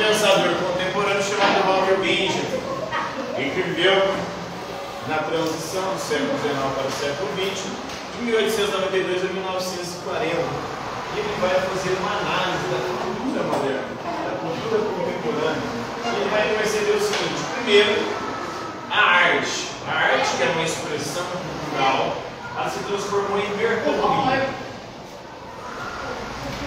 pensador contemporâneo chamado Walter Benjamin, que viveu na transição do século XIX para o século XX, de 1892 a 1940. E ele vai fazer uma análise da cultura moderna, da cultura contemporânea. E ele vai perceber o seguinte: primeiro, a arte. A arte, que é uma expressão cultural, ela se transformou em mercadoria.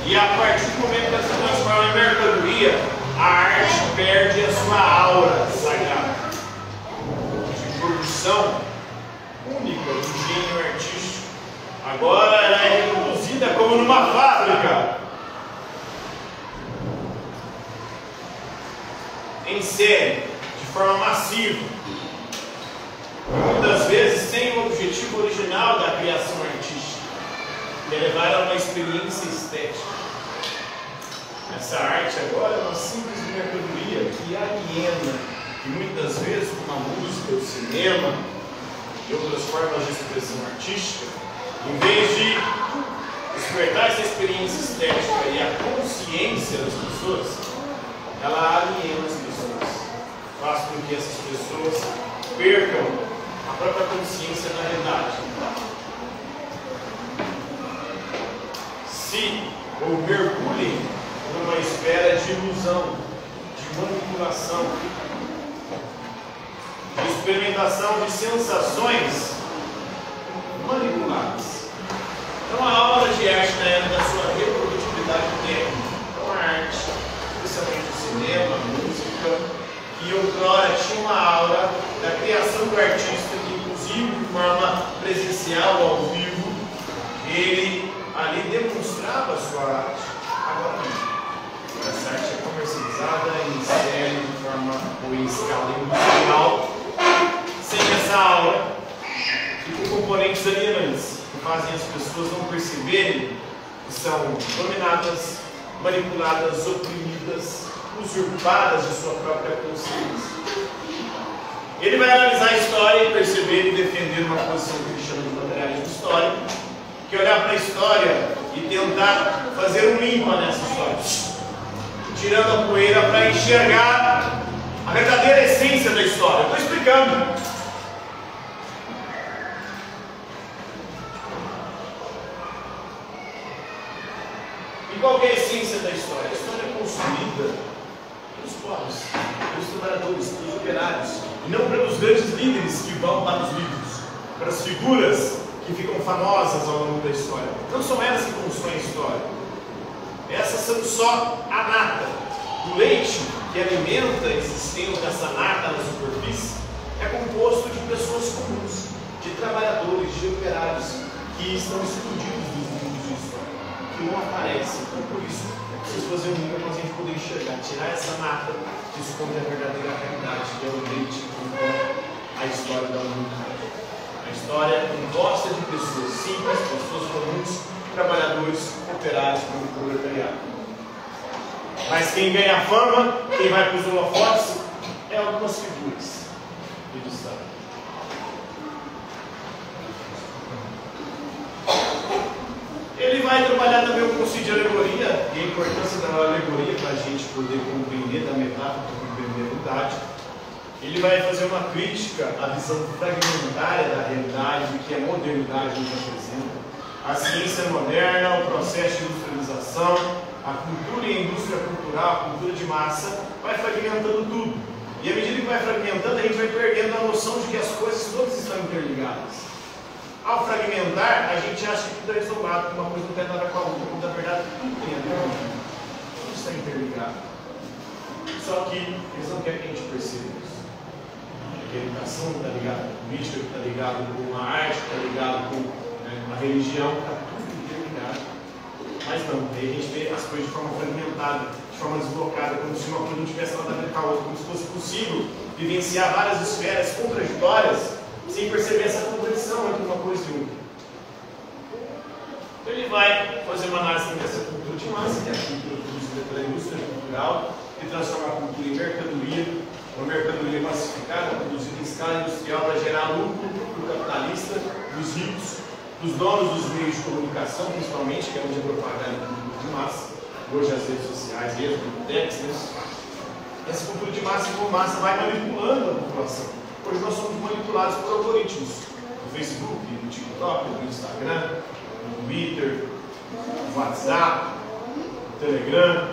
E a partir do momento que ela se transforma em mercadoria, a arte perde a sua aura sagrada, de produção única do gênio artístico. Agora ela é reproduzida como numa fábrica, em série, de forma massiva, muitas vezes sem o objetivo original da criação artística, que é levar a uma experiência estética. Essa arte agora é uma simples mercadoria que aliena, e muitas vezes, como a música, o cinema e outras formas de expressão artística, em vez de despertar essa experiência estética e a consciência das pessoas, ela aliena as pessoas, faz com que essas pessoas percam a própria consciência da realidade. Se ou mergulhem numa esfera de ilusão, de manipulação, de experimentação de sensações manipuladas. Então a aula de arte na era da sua reprodutibilidade técnica, então a arte, especialmente o cinema, a música, que outrora tinha uma aura da criação do artista, que inclusive de forma presencial, ao vivo, ele ali demonstrava a sua arte. Agora não. Essa arte é comercializada em série, de forma ou em escala industrial, sem essa aura e com componentes alienantes, que fazem as pessoas não perceberem que são dominadas, manipuladas, oprimidas, usurpadas de sua própria consciência. Ele vai analisar a história e perceber e defender uma posição que ele chama de materialismo histórico, que é olhar para a história e tentar fazer um limpa nessa história, tirando a poeira para enxergar a verdadeira essência da história. Estou explicando. E qual é a essência da história? A história é construída pelos pobres, pelos trabalhadores, pelos operários, e não pelos grandes líderes que vão para os livros, para as figuras que ficam famosas ao longo da história. Não são elas que constroem a história. Essas são só a nata. O leite que alimenta esse sistema dessa nata na superfície é composto de pessoas comuns, de trabalhadores, de operários que estão escondidos dos livros de história, que não aparecem. Então, por isso, é preciso fazer um livro para a gente poder enxergar, tirar essa nata que esconde a verdadeira realidade, que é o leite que compõe a história da humanidade. A história é composta de pessoas simples, pessoas comuns, trabalhadores, operários, como proletariado. Mas quem ganha fama, quem vai para os holofotes, é algumas figuras do Estado. Ele vai trabalhar também o conceito de alegoria e a importância da alegoria para a gente poder compreender da metáfora, compreender a verdade. Ele vai fazer uma crítica à visão fragmentária da realidade, do que a modernidade nos apresenta, a ciência moderna, o processo de industrialização, a cultura e a indústria cultural, a cultura de massa, vai fragmentando tudo. E à medida que vai fragmentando, a gente vai perdendo a noção de que as coisas todas estão interligadas. Ao fragmentar, a gente acha que tudo é isolado, que uma coisa não tem nada com a outra, quando na verdade tudo tem a ver com tudo. Tudo está interligado. Só que eles não querem que a gente perceba isso. A educação está ligada com a política, está ligado com a arte, está ligado com a religião, está tudo interligado. Mas não, aí a gente vê as coisas de forma fragmentada, de forma deslocada, como se uma coisa não tivesse nada a ver com a outra, como se fosse possível vivenciar várias esferas contraditórias sem perceber essa contradição entre uma coisa e outra. Então ele vai fazer uma análise dessa cultura de massa, que é a cultura produzida pela indústria cultural, que transforma a cultura em mercadoria, uma mercadoria massificada, produzida em escala industrial para gerar lucro para o capitalista, dos ricos, dos donos dos meios de comunicação, principalmente, que é onde é propaganda de massa, hoje as redes sociais e as bibliotecas, essa cultura de massa com massa vai manipulando a população. Hoje nós somos manipulados por algoritmos. No Facebook, no TikTok, no Instagram, no Twitter, no WhatsApp, no Telegram,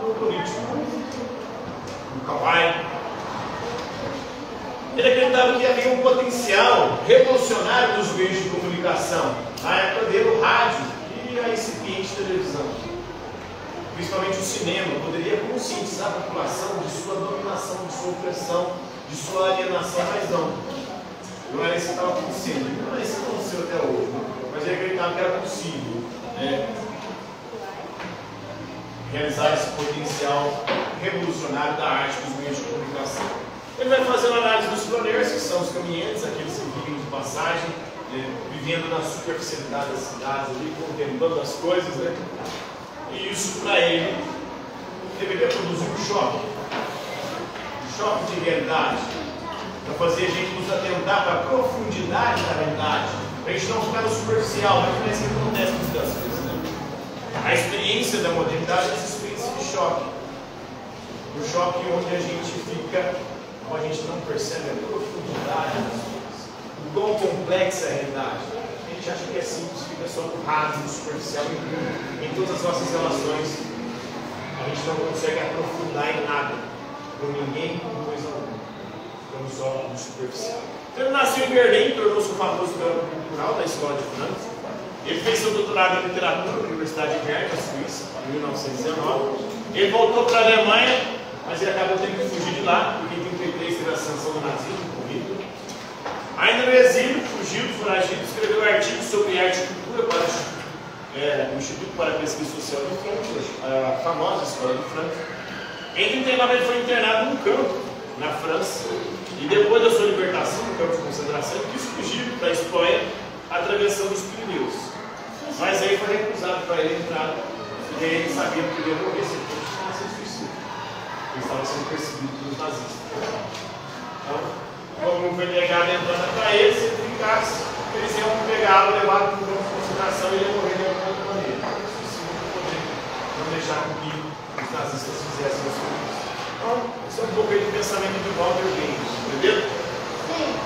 no algoritmo, no Kawaii. Ele acreditava que havia um potencial revolucionário dos meios de comunicação. Na época dele, o rádio e a incipiente televisão, principalmente o cinema, poderia conscientizar a população de sua dominação, de sua opressão, de sua alienação, mas não era isso que estava acontecendo. Não é isso que aconteceu até hoje, mas ele acreditava que era possível realizar esse potencial revolucionário da arte dos meios de comunicação. Ele vai fazer uma análise dos pioneiros, que são os caminhantes, aqueles que vivem de passagem, vivendo na superficialidade das cidades, ali, contemplando as coisas, né? E isso para ele deveria produzir um choque de realidade, para fazer a gente nos atentar para a profundidade da realidade, para a gente não ficar no superficial, mas é isso que acontece muitas vezes, né? A experiência da modernidade é essa experiência de choque, o choque onde a gente fica, onde a gente não percebe a profundidade das coisas, o quão complexa é a realidade. A gente acha que é simples, fica só no raso, no superficial, em todas as nossas relações. A gente não consegue aprofundar em nada, com ninguém, com coisa alguma. Ficamos só no superficial. Então, ele nasceu em Berlim, tornou-se o famoso campo cultural da escola de Frankfurt. Ele fez seu doutorado em literatura na Universidade de Bern, na Suíça, em 1919. Ele voltou para a Alemanha, mas ele acabou tendo que fugir de lá, porque em 1933 teve a sanção do nazismo com Hitler. Ainda no exílio, fugido, foragido, escreveu artigos sobre arte e cultura para o Instituto para a Pesquisa Social de Frankfurt, a famosa Escola de Frankfurt. Em 1939 ele foi internado num campo na França, e depois da sua libertação no campo de concentração, ele quis fugir para a Espanha, atravessando os Pirineus. Mas aí foi recusado para ele entrar, porque ele sabia que ele ia morrer se ele continuasse a suicídio. Ele estava sendo perseguido pelos nazistas. Então, como foi negado a entrada para ele, se ele ficasse, eles iam pegá-lo, levá-lo para o campo de concentração e ele ia morrer de alguma outra maneira. Suicídio para poder não deixar com que os nazistas fizessem as coisas. Então, esse é um pouco aí do pensamento de Walter Benjamin, entendeu? Sim.